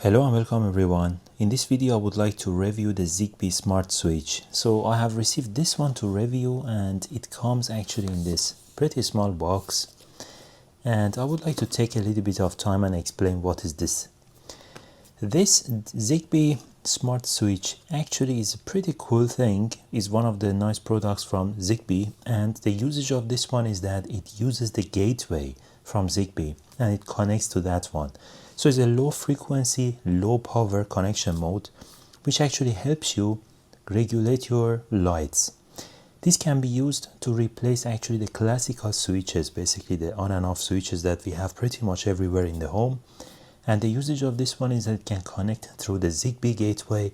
Hello and welcome everyone. In this video I would like to review the Zigbee Smart Switch. So I have received this one to review and it comes actually in this pretty small box. And I would like to take a little bit of time and explain what is this. This Zigbee Smart Switch actually is a pretty cool thing. It's one of the nice products from Zigbee, and the usage of this one is that it uses the gateway from Zigbee and it connects to that one. So it's a low frequency, low power connection mode, which actually helps you regulate your lights. This can be used to replace actually the classical switches, basically the on and off switches that we have pretty much everywhere in the home. And the usage of this one is that it can connect through the Zigbee gateway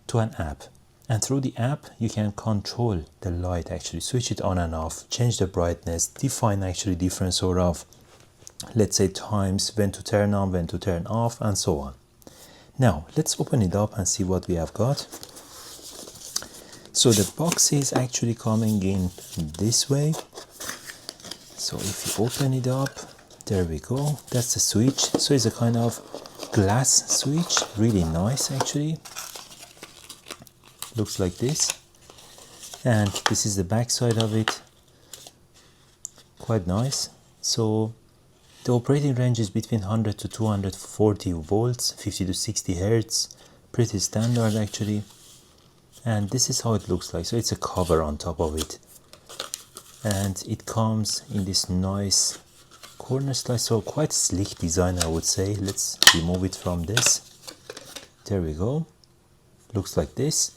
to an app. And through the app, you can control the light, actually switch it on and off, change the brightness, define actually different sort of, let's say, times, when to turn on, when to turn off, and so on. Now, let's open it up and see what we have got. So the box is actually coming in this way. So if you open it up, there we go, that's the switch. So it's a kind of glass switch, really nice actually. Looks like this. And this is the back side of it. Quite nice. So the operating range is between 100 to 240 volts, 50 to 60 hertz. Pretty standard actually. And this is how it looks like. So it's a cover on top of it. And it comes in this nice corner slice, so quite sleek design, I would say. Let's remove it from this. There we go. Looks like this.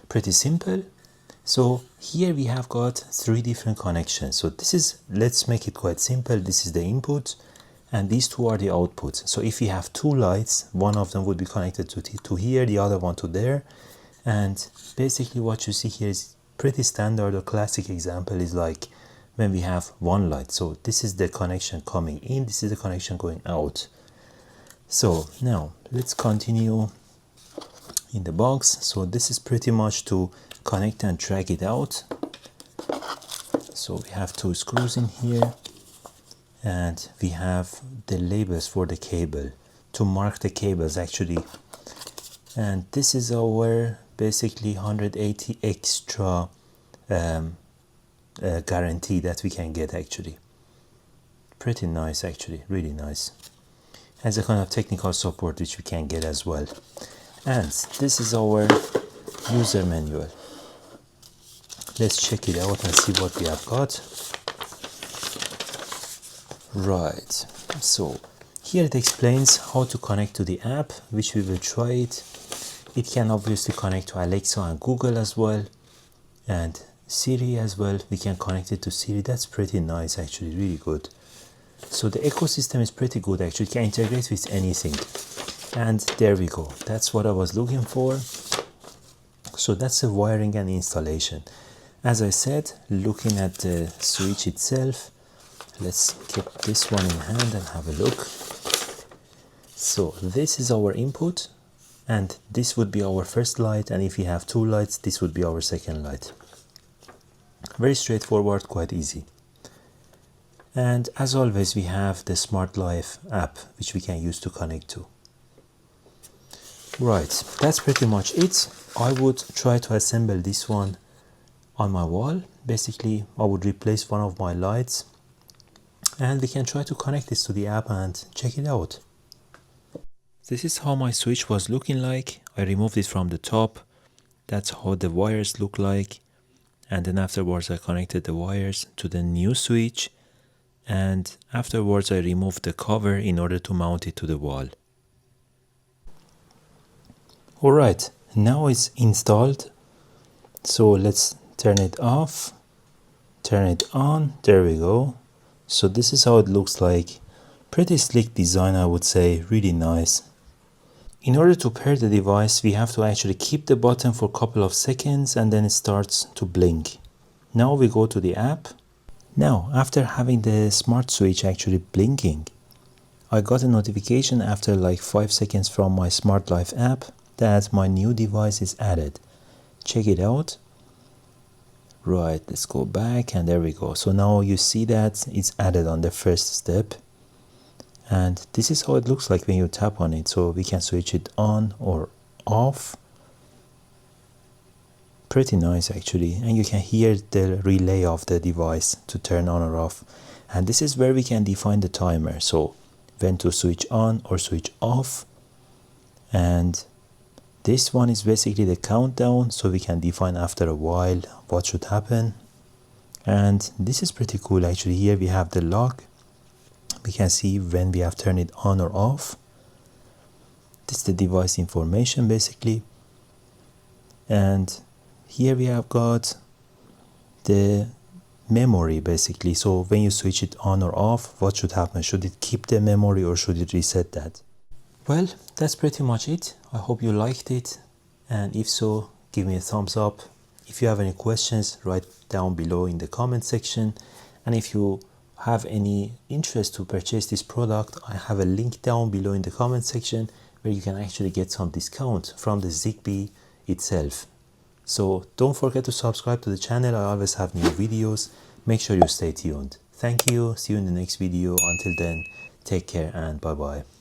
Pretty simple. So here we have got three different connections. So this is, let's make it quite simple. This is the input and these two are the outputs. So if you have two lights, one of them would be connected to here, the other one to there. And basically what you see here is pretty standard. A classic example is like when we have one light. So this is the connection coming in, this is the connection going out. So now let's continue in the box. So this is pretty much to connect and drag it out. So we have two screws in here and we have the labels for the cable to mark the cables actually. And this is our basically 180 extra guarantee that we can get actually. Pretty nice actually, really nice. As a kind of technical support which we can get as well. And this is our user manual. Let's check it out and see what we have got. Right, so here it explains how to connect to the app, which we will try it. It can obviously connect to Alexa and Google as well, and Siri as well. We can connect it to Siri. That's pretty nice actually, really good. So the ecosystem is pretty good actually. It can integrate with anything. And there we go, that's what I was looking for. So that's the wiring and installation. As I said, looking at the switch itself, let's keep this one in hand and have a look. So this is our input and this would be our first light, and if we have two lights, this would be our second light. Very straightforward, quite easy. And as always, we have the Smart Life app which we can use to connect to. Right, that's pretty much it. I would try to assemble this one on my wall. Basically, I would replace one of my lights and we can try to connect this to the app and check it out. This is how my switch was looking like. I removed it from the top. That's how the wires look like. And then afterwards I connected the wires to the new switch. And afterwards I removed the cover in order to mount it to the wall. Alright, now it's installed. So let's turn it off, turn it on, there we go. So this is how it looks like. Pretty slick design, I would say, really nice. In order to pair the device, we have to actually keep the button for a couple of seconds and then it starts to blink. Now we go to the app. Now, after having the smart switch actually blinking, I got a notification after like 5 seconds from my Smart Life app that my new device is added. Check it out. Right, let's go back and there we go. So now you see that it's added on the first step. And this is how it looks like when you tap on it. So we can switch it on or off. Pretty nice actually, and you can hear the relay of the device to turn on or off. And this is where we can define the timer, so when to switch on or switch off. And this one is basically the countdown, so we can define after a while what should happen. And this is pretty cool actually. Here we have the log. We can see when we have turned it on or off. This is the device information basically. And here we have got the memory basically. So when you switch it on or off, what should happen? Should it keep the memory or should it reset that? Well, that's pretty much it. I hope you liked it, and if so, give me a thumbs up. If you have any questions, write down below in the comment section. And if you have any interest to purchase this product, I have a link down below in the comment section where you can actually get some discount from the Zigbee itself. So don't forget to subscribe to the channel. I always have new videos. Make sure you stay tuned. Thank you. See you in the next video. Until then, take care and bye bye.